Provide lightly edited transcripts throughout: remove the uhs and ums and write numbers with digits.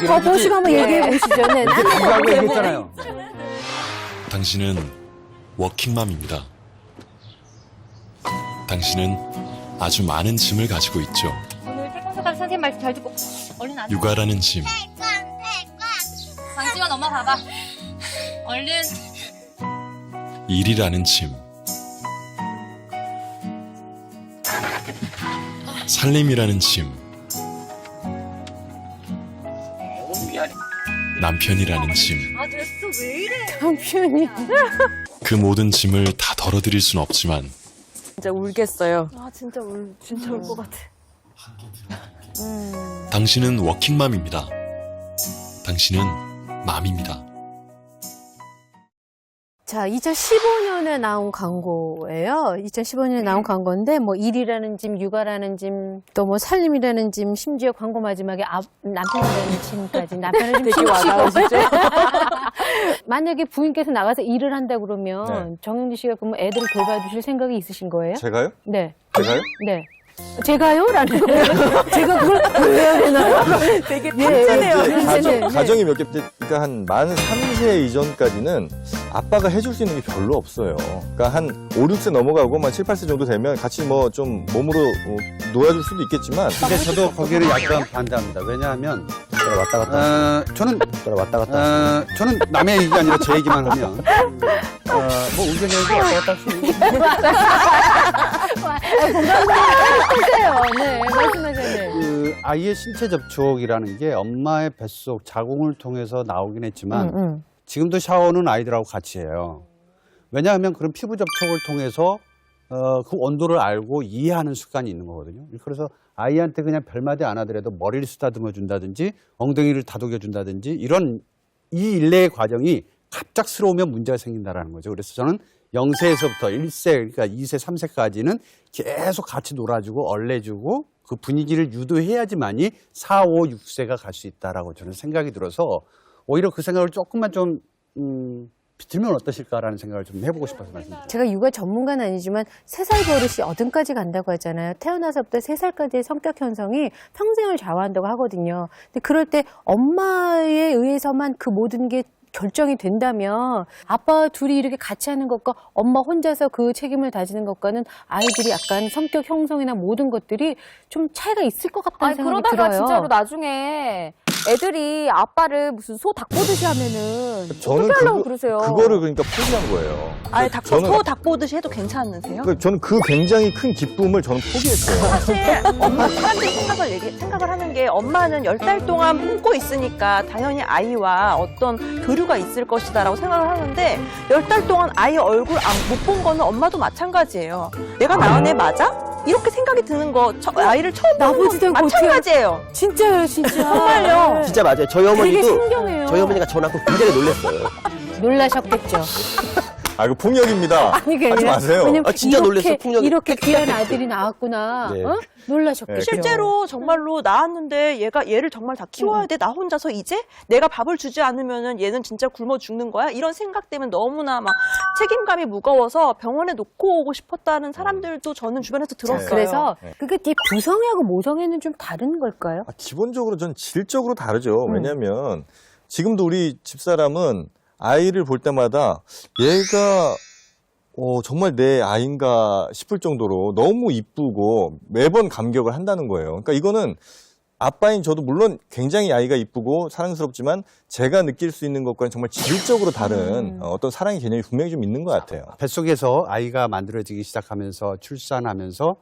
한번 더 보시고 한번 얘기해 보시죠. 네. 라고 얘기했잖아요. 당신은 워킹맘입니다. 당신은 아주 많은 짐을 가지고 있죠. 오늘 태권도 가서 선생님 말씀 잘 듣고 얼른 안 육아라는 짐, 강지원 엄마 봐봐. 얼른. 일이라는 짐, 살림이라는 짐, 남편이라는 짐. 아 됐어 왜 이래. 남편이. 그 모든 짐을 다 덜어드릴 순 없지만 진짜 울겠어요. 아 진짜 울 것 같아. 당신은 워킹맘입니다. 당신은 맘입니다. 자, 2015년에 나온 광고예요. 2015년에 나온 광고인데, 뭐, 일이라는 짐, 육아라는 짐, 또 뭐, 살림이라는 짐, 심지어 광고 마지막에 남편이라는 짐까지. 남편을 좀 되게 와닿으시죠? 만약에 부인께서 나가서 일을 한다 그러면, 네. 정은지 씨가 그러면 애들을 돌봐주실 생각이 있으신 거예요? 제가요? 네. 제가요? 네. 제가요? 라는 거예요. 제가 그걸 왜 해야 되나요? 되게 탐지네요. 이제 가정이 몇 개, 그러니까 한 만 3세 이전까지는 아빠가 해줄 수 있는 게 별로 없어요. 그러니까 한 5, 6세 넘어가고 만 7, 8세 정도 되면 같이 뭐 좀 몸으로 놓아줄 수도 있겠지만. 근데 저도 거기를 약간 반대합니다. 왜냐하면 왔다 갔다. 저는 왔다 갔다. 저는 남의 얘기가 아니라 제 얘기만 하면 뭐 운전해도 왔다 갔다 할 수 있는. 하세요. 네, 말씀하세요. 그 아이의 신체 접촉이라는 게 엄마의 뱃속 자궁을 통해서 나오긴 했지만 지금도 샤워는 아이들하고 같이 해요. 왜냐하면 그런 피부 접촉을 통해서 그 온도를 알고 이해하는 습관이 있는 거거든요. 그래서 아이한테 그냥 별마디 안 하더라도 머리를 쓰다듬어 준다든지 엉덩이를 다독여 준다든지 이런 이 일례의 과정이 갑작스러우면 문제가 생긴다라는 거죠. 그래서 저는 0세에서부터 1세, 그러니까 2세, 3세까지는 계속 같이 놀아주고 얼래주고 그 분위기를 유도해야지만이 4, 5, 6세가 갈 수 있다라고 저는 생각이 들어서 오히려 그 생각을 조금만 좀 비틀면 어떠실까라는 생각을 좀 해보고 싶어서 말씀드립니다. 제가 육아 전문가는 아니지만 3살 버릇이 어른까지 간다고 하잖아요. 태어나서부터 3살까지의 성격 형성이 평생을 좌우한다고 하거든요. 근데 그럴 때 엄마에 의해서만 그 모든 게 결정이 된다면 아빠 둘이 이렇게 같이 하는 것과 엄마 혼자서 그 책임을 다지는 것과는 아이들이 약간 성격 형성이나 모든 것들이 좀 차이가 있을 것 같다는 아니 생각이 그러다가 들어요. 진짜로 나중에 애들이 아빠를 무슨 소 닭 보듯이 하면은 저는 어떻게 하려고 그러세요? 그거를 그러니까 포기한 거예요. 아니, 저는- 소 닭 보듯이 해도 괜찮으세요? 저는 그 굉장히 큰 기쁨을 저는 포기했어요. 사실 엄마 사람들이 생각을 하는 게 엄마는 10달 동안 품고 있으니까 당연히 아이와 어떤 교류가 있을 것이다라고 생각을 하는데 10달 동안 아이 얼굴 못 본 거는 엄마도 마찬가지예요. 내가 낳은 애 맞아? 이렇게 생각이 드는 거 아이를 처음 보는 나보지도 거 않고 마찬가지예요. 진짜요, 진짜. 정말요. 진짜 맞아요. 저희 되게 어머니도 신경해요. 저희 어머니가 전화 고 굉장히 놀랐어요. 놀라셨겠죠. 아, 이거 폭력입니다. 아니, 그게 하지 아니라 마세요. 왜냐면 아, 진짜 놀랐어요. 폭력이. 이렇게 귀한 아들이 나왔구나. 네. 어? 놀라셨겠죠. 네, 실제로 정말로 낳았는데 얘를 정말 다 키워야 돼. 나 혼자서 이제 내가 밥을 주지 않으면은 얘는 진짜 굶어 죽는 거야. 이런 생각 때문에 너무나 막 책임감이 무거워서 병원에 놓고 오고 싶었다는 사람들도 저는 주변에서 들었어요. 그래서 네. 그게 이 부성애하고 모성애는 좀 다른 걸까요? 기본적으로 전 질적으로 다르죠. 왜냐면 지금도 우리 집사람은 아이를 볼 때마다 얘가 정말 내 아이인가 싶을 정도로 너무 이쁘고 매번 감격을 한다는 거예요. 그러니까 이거는 아빠인 저도 물론 굉장히 아이가 이쁘고 사랑스럽지만 제가 느낄 수 있는 것과는 정말 질적으로 다른 어떤 사랑의 개념이 분명히 좀 있는 것 같아요. 뱃속에서 아이가 만들어지기 시작하면서 출산하면서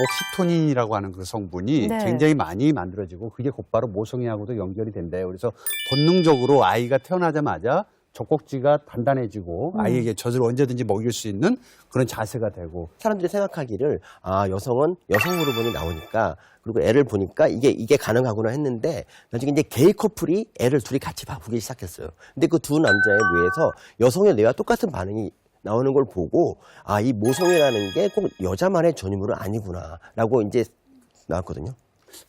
옥시토닌이라고 하는 그 성분이 네. 굉장히 많이 만들어지고 그게 곧바로 모성애하고도 연결이 된대요. 그래서 본능적으로 아이가 태어나자마자 젖꼭지가 단단해지고 아이에게 젖을 언제든지 먹일 수 있는 그런 자세가 되고 사람들이 생각하기를 여성은 여성 호르몬이 나오니까 그리고 애를 보니까 이게 가능하구나 했는데 나중에 이제 게이 커플이 애를 둘이 같이 보기 시작했어요. 근데 그 두 남자의 뇌에서 여성의 뇌와 똑같은 반응이 나오는 걸 보고 이 모성애라는 게 꼭 여자만의 전유물은 아니구나라고 이제 나왔거든요.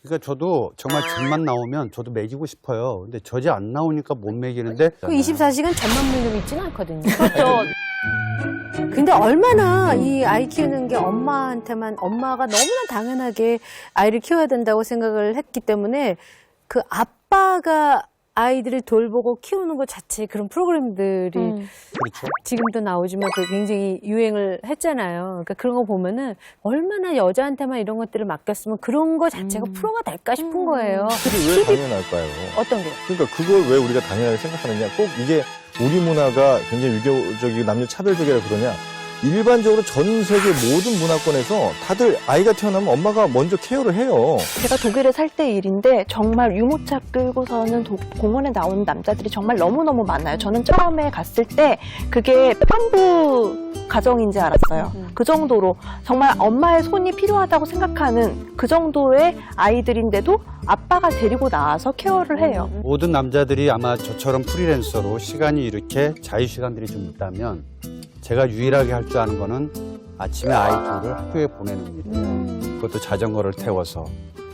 그러니까 저도 정말 젖만 나오면 저도 먹이고 싶어요. 근데 젖이 안 나오니까 못 먹이는데 그 24시간 젖만 물고 있지는 않거든요. 그렇죠. 근데 얼마나 이 아이 키우는 게 엄마한테만 엄마가 너무나 당연하게 아이를 키워야 된다고 생각을 했기 때문에 그 아빠가 아이들을 돌보고 키우는 것 자체 그런 프로그램들이 그렇죠. 지금도 나오지만 그 굉장히 유행을 했잖아요. 그러니까 그런 거 보면은 얼마나 여자한테만 이런 것들을 맡겼으면 그런 거 자체가 프로가 될까 싶은 거예요. 그게 왜 당연할까요? 어떤 게요? 그러니까 그걸 왜 우리가 당연하게 생각하느냐? 꼭 이게 우리 문화가 굉장히 유교적이고 남녀 차별적이라 그러냐? 일반적으로 전 세계 모든 문화권에서 다들 아이가 태어나면 엄마가 먼저 케어를 해요. 제가 독일에 살 때 일인데 정말 유모차 끌고서는 공원에 나오는 남자들이 정말 너무너무 많아요. 저는 처음에 갔을 때 그게 편부 가정인지 알았어요. 그 정도로 정말 엄마의 손이 필요하다고 생각하는 그 정도의 아이들인데도 아빠가 데리고 나와서 케어를 해요. 모든 남자들이 아마 저처럼 프리랜서로 시간이 이렇게 자유시간들이 좀 있다면 제가 유일하게 할 줄 아는 거는 아침에 아이 둘을 학교에 보내는 일이에요. 그것도 자전거를 태워서.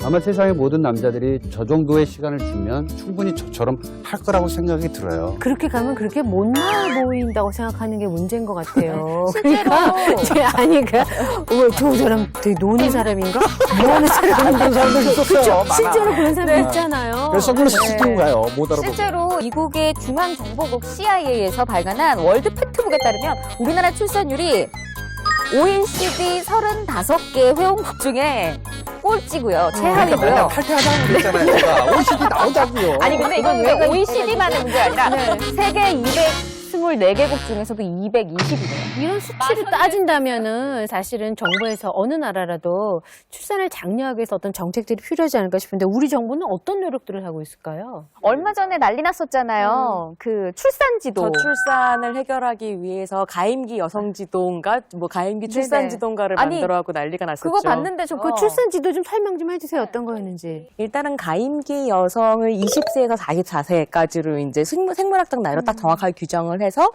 아마 세상의 모든 남자들이 저 정도의 시간을 주면 충분히 저처럼 할 거라고 생각이 들어요. 그렇게 가면 그렇게 못나 보인다고 생각하는 게 문제인 것 같아요. 실제로 아니, 저 사람 되게 노는 사람인가? 뭐 하는 사람인가? 그쵸? 실제로 그런 사람 있잖아요. 그래서 선글라스 끼고 가요. 못 알아보고. 실제로 미국의 중앙정보국 CIA에서 발간한 월드 팩트북에 따르면 우리나라 출산율이 OECD 35개 회원국 중에 꼴찌고요. 최하위고요. 탈퇴하자고 그랬잖아요. 제가. OECD 나오자고요. 아니 근데 이건 왜 OECD만의 문제가 아니라 세계 224개국 중에서도 220이래요. 이런 수치를 따진다면은 사실은 정부에서 어느 나라라도 출산을 장려하기 위해서 어떤 정책들이 필요하지 않을까 싶은데 우리 정부는 어떤 노력들을 하고 있을까요? 얼마 전에 난리 났었잖아요. 그 출산지도. 저출산을 해결하기 위해서 가임기 여성지도인가 뭐 가임기 출산지도인가를 아니, 만들어하고 난리가 났었죠. 그거 봤는데 저 그 출산지도 좀 설명 좀 해주세요. 어떤 거였는지. 일단은 가임기 여성을 20세에서 44세까지로 이제 생물학적 나이로 딱 정확하게 규정을 해서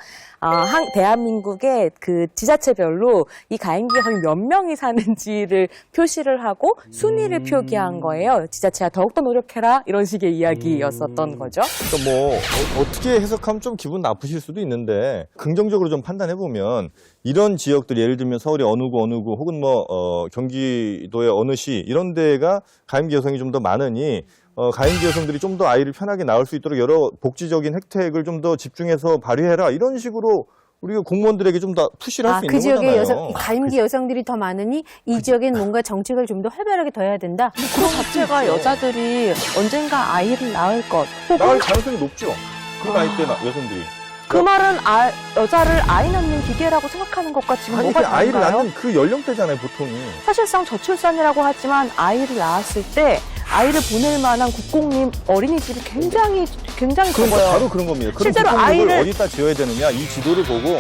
대한민국의 그 지자체별로 이 가임기 여성이 몇 명이 사는지를 표시를 하고 순위를 표기한 거예요. 지자체가 더욱더 노력해라 이런 식의 이야기였었던 거죠. 그러니까 뭐 어떻게 해석하면 좀 기분 나쁘실 수도 있는데 긍정적으로 좀 판단해 보면 이런 지역들 예를 들면 서울의 어느 구 혹은 뭐 경기도의 어느 시 이런 데가 가임기 여성이 좀 더 많으니 가임기 여성들이 좀 더 아이를 편하게 낳을 수 있도록 여러 복지적인 혜택을 좀 더 집중해서 발휘해라 이런 식으로 우리가 공무원들에게 좀 더 푸시를 할 수 그 있는 지역에 거잖아요. 가임기 여성들이 더 많으니 이 지역엔 뭔가 정책을 좀 더 활발하게 더 해야 된다. 그 자체가 여자들이 언젠가 아이를 낳을 것 낳을 가능성이 높죠. 그 나이 때 여성들이. 그 말은 여자를 아이 낳는 기계라고 생각하는 것과 지금 아니, 뭐가 그 아이를 다른가요? 낳는 그 연령대잖아요, 보통이. 사실상 저출산이라고 하지만 아이를 낳았을 때 아이를 보낼 만한 국공립 어린이집이 굉장히 그러니까 적어요. 바로 그런 겁니다. 그럼 실제로 국공립을 아이를- 어디다 지어야 되느냐, 이 지도를 보고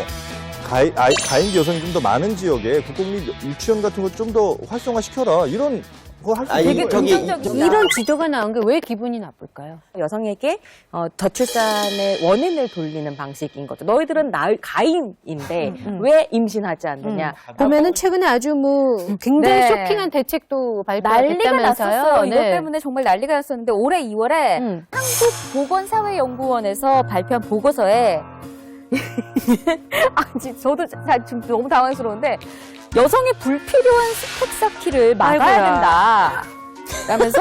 가임기 여성이 좀 더 많은 지역에 국공립 유치원 같은 거 좀 더 활성화시켜라. 이런 거 할 수 있는 이게 거예요. 저기 이런 지도가 나온 게 왜 기분이 나쁠까요? 여성에게 저출산의 원인을 돌리는 방식인 거죠. 너희들은 가임인데 왜 임신하지 않느냐. 보면은 최근에 아주 굉장히 네. 쇼킹한 대책도 난리가 발표됐다면서요. 났었어요. 이것 네. 때문에 정말 난리가 났었는데 올해 2월에 한국보건사회연구원에서 발표한 보고서에 저도 지금 너무 당황스러운데 여성의 불필요한 스펙 쌓기를 막아야 아이고야. 된다. 라면서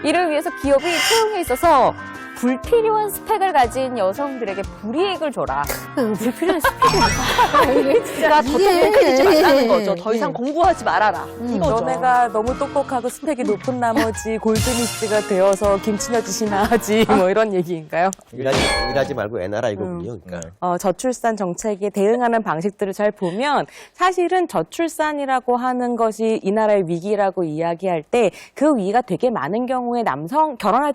이를 위해서 기업이 채용에 있어서 불필요한 스펙을 가진 여성들에게 불이익을 줘라. 불필요한 스펙이 그러니까 더 똑똑해지지 말라는 거죠. 더 이상 공부하지 말아라. 이거죠. 너네가 너무 똑똑하고 스펙이 높은 나머지 골드미스가 되어서 김치녀짓이나 하지 뭐 이런 얘기인가요? 일하지 말고 애 낳아라 이거군요. 그러니까. 저출산 정책에 대응하는 방식들을 잘 보면 사실은 저출산이라고 하는 것이 이 나라의 위기라고 이야기할 때 그 위기가 되게 많은 경우에 결혼할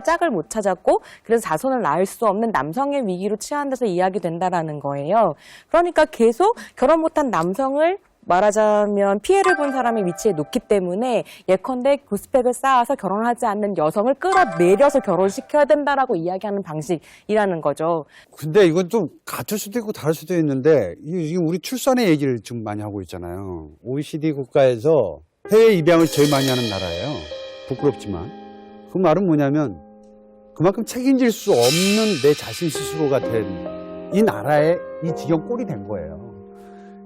짝을 못 찾았고 그래서 자손을 낳을 수 없는 남성의 위기로 치환돼서 이야기된다라는 거예요. 그러니까 계속 결혼 못한 남성을 말하자면 피해를 본 사람의 위치에 놓기 때문에 예컨대 그 스펙을 쌓아서 결혼하지 않는 여성을 끌어내려서 결혼시켜야 된다라고 이야기하는 방식이라는 거죠. 근데 이건 좀 같을 수도 있고 다를 수도 있는데 지금 우리 출산의 얘기를 좀 많이 하고 있잖아요. OECD 국가에서 해외 입양을 제일 많이 하는 나라예요. 부끄럽지만. 그 말은 뭐냐면 그만큼 책임질 수 없는 내 자신 스스로가 된 이 나라에 이 지경 꼴이 된 거예요.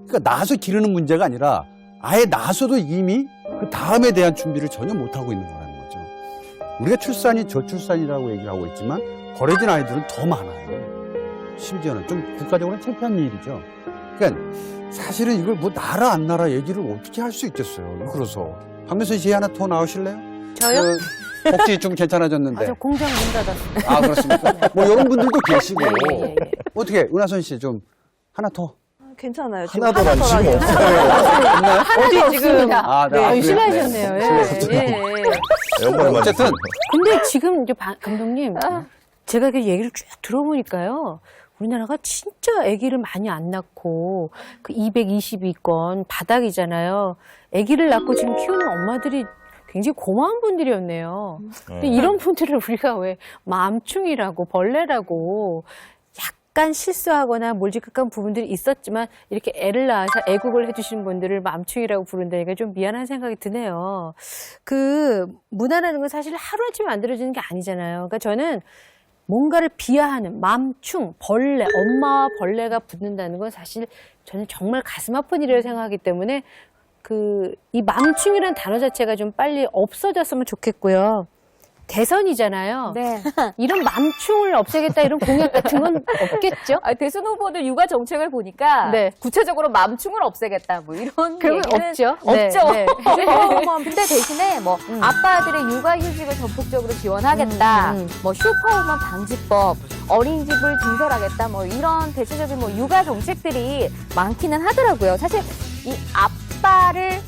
그러니까 낳아서 기르는 문제가 아니라 아예 낳아서도 이미 그 다음에 대한 준비를 전혀 못하고 있는 거라는 거죠. 우리가 출산이 저출산이라고 얘기를 하고 있지만 버려진 아이들은 더 많아요. 심지어는 좀 국가적으로 창피한 일이죠. 그러니까 사실은 이걸 뭐 나라 안 나라 얘기를 어떻게 할 수 있겠어요. 그래서 박명수 씨 하나 더 나오실래요? 저요? 복지 좀 괜찮아졌는데. 저 공장 문 닫았어요. 아, 그렇습니까? 뭐 이런 분들도 계시고. 예. 어떻게 은하선 씨 좀 하나 더. 괜찮아요. 지금 하나 더란 지금 없어요. 어디 지금 아, 네. 아유, 실례하셨네요. 예. 연말에 어쨌든 근데 지금 이제 감독님, 제가 그 얘기를 쭉 들어보니까요. 우리나라가 진짜 아기를 많이 안 낳고 그 222건 바닥이잖아요. 아기를 낳고 지금 키우는 엄마들이 굉장히 고마운 분들이었네요. 근데 이런 분들을 우리가 왜 맘충이라고 벌레라고 약간 실수하거나 몰지각한 부분들이 있었지만 이렇게 애를 낳아서 애국을 해주시는 분들을 맘충이라고 부른다니까 좀 미안한 생각이 드네요. 그 문화라는 건 사실 하루아침에 만들어지는 게 아니잖아요. 그러니까 저는 뭔가를 비하하는 맘충, 벌레, 엄마와 벌레가 붙는다는 건 사실 저는 정말 가슴 아픈 일이라고 생각하기 때문에 이 맘충이라는 단어 자체가 좀 빨리 없어졌으면 좋겠고요. 대선이잖아요. 네. 이런 맘충을 없애겠다 이런 공약 같은 건 없겠죠? 대선 후보들 육아 정책을 보니까 네. 구체적으로 맘충을 없애겠다 뭐 이런 그러면 얘기는 없죠. 없죠. 네. 근데 대신에 뭐 아빠들의 육아휴직을 전폭적으로 지원하겠다. 뭐 슈퍼우먼 방지법, 어린이집을 증설하겠다. 뭐 이런 대체적인 뭐 육아 정책들이 많기는 하더라고요. 사실 이 아빠를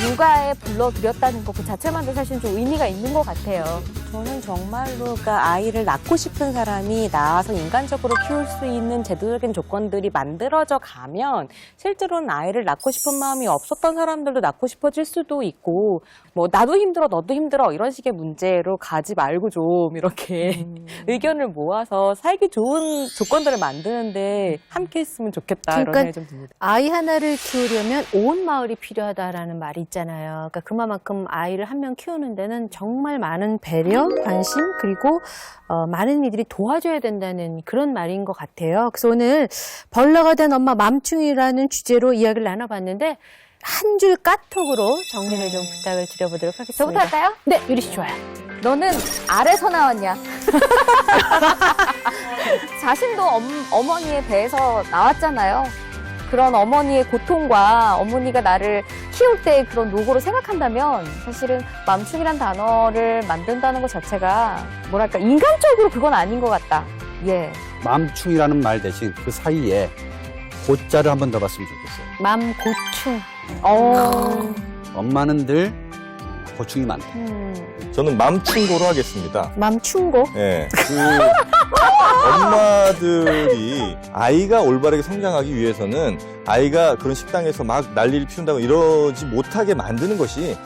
육아에 불러들였다는 것 그 자체만도 사실 좀 의미가 있는 것 같아요. 저는 정말로 그러니까 아이를 낳고 싶은 사람이 낳아서 인간적으로 키울 수 있는 제도적인 조건들이 만들어져 가면 실제로는 아이를 낳고 싶은 마음이 없었던 사람들도 낳고 싶어질 수도 있고 뭐 나도 힘들어 너도 힘들어 이런 식의 문제로 가지 말고 좀 이렇게 의견을 모아서 살기 좋은 조건들을 만드는데 함께 했으면 좋겠다 그러니까 이런 생각이 좀 듭니다. 아이 하나를 키우려면 온 마을이 필요하다라는 말이 있잖아요. 그러니까 그만큼 아이를 한 명 키우는 데는 정말 많은 배려, 관심 그리고 많은 이들이 도와줘야 된다는 그런 말인 것 같아요. 그래서 오늘 벌러가 된 엄마 맘충이라는 주제로 이야기를 나눠봤는데 한 줄 까톡으로 정리를 좀 부탁을 드려보도록 하겠습니다. 저부터 할까요? 네, 유리 씨 좋아요. 너는 아래서 나왔냐? 자신도 어머니의 배에서 나왔잖아요. 그런 어머니의 고통과 어머니가 나를 키울 때의 그런 노고를 생각한다면 사실은 맘충이란 단어를 만든다는 것 자체가 뭐랄까 인간적으로 그건 아닌 것 같다. 예. 맘충이라는 말 대신 그 사이에 고자를 한번 더 봤으면 좋겠어요. 맘고충. 엄마는 늘 고충이 많다. 저는 맘충고로 하겠습니다. 맘충고. 예, 엄마들이 아이가 올바르게 성장하기 위해서는 아이가 그런 식당에서 막 난리를 피운다고 이러지 못하게 만드는 것이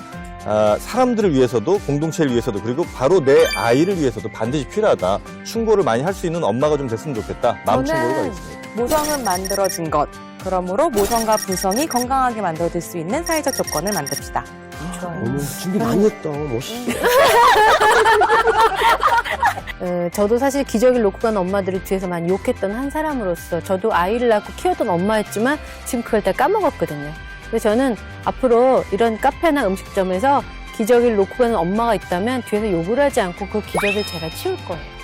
사람들을 위해서도 공동체를 위해서도 그리고 바로 내 아이를 위해서도 반드시 필요하다. 충고를 많이 할 수 있는 엄마가 좀 됐으면 좋겠다. 맘충고로 가겠습니다. 모성은 만들어진 것. 그러므로 모성과 부성이 건강하게 만들어질 수 있는 사회적 조건을 만듭시다. 오늘 준비 많이 했다. 멋있어. 저도 사실 기저귀를 놓고 간 엄마들을 뒤에서 많이 욕했던 한 사람으로서 저도 아이를 낳고 키웠던 엄마였지만 지금 그걸 다 까먹었거든요. 그래서 저는 앞으로 이런 카페나 음식점에서 기저귀를 놓고 가는 엄마가 있다면 뒤에서 욕을 하지 않고 그 기저귀를 제가 치울 거예요.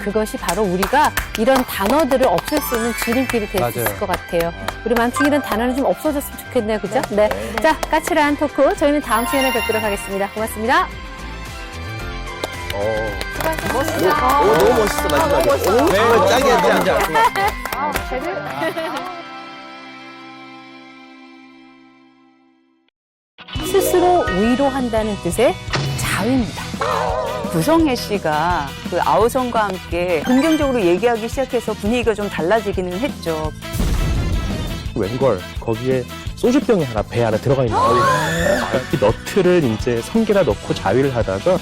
그것이 바로 우리가 이런 단어들을 없앨 수 있는 지름길이 될 수 있을 것 같아요. 우리 맘충이라는 단어는 좀 없어졌으면 좋겠네요. 그죠? 네. 자, 까칠한 토크. 저희는 다음 시간에 뵙도록 하겠습니다. 고맙습니다. 멋있다. 오, 너무 멋있어, 마지막에. 오, 정말 짱이야, 짱. 스스로 위로한다는 뜻의 자위입니다. 구성애 씨가 그 아우성과 함께 긍정적으로 얘기하기 시작해서 분위기가 좀 달라지기는 했죠. 웬걸 거기에 소주병이 하나 배 안에 들어가 있는 거예요. 이 너트를 이제 성게다 넣고 자위를 하다가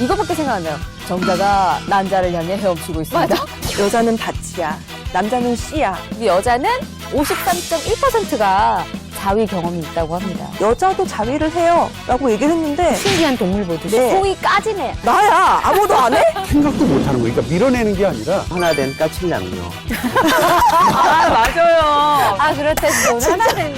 이거밖에 생각 안 나요. 정자가 난자를 향해 헤엄치고 있습니다. 여자는 밭이야. 남자는 씨야. 근데 여자는 53.1%가 자위 경험이 있다고 합니다. 여자도 자위를 해요 라고 얘기를 했는데 신기한 동물 보듯이. 네. 송이 까지네. 나야 아무도 안 해? 생각도 못하는 거예요. 그러니까 밀어내는 게 아니라 하나 된 까칠 남녀. 아, 맞아요. 아, 그렇다. 하나 되는.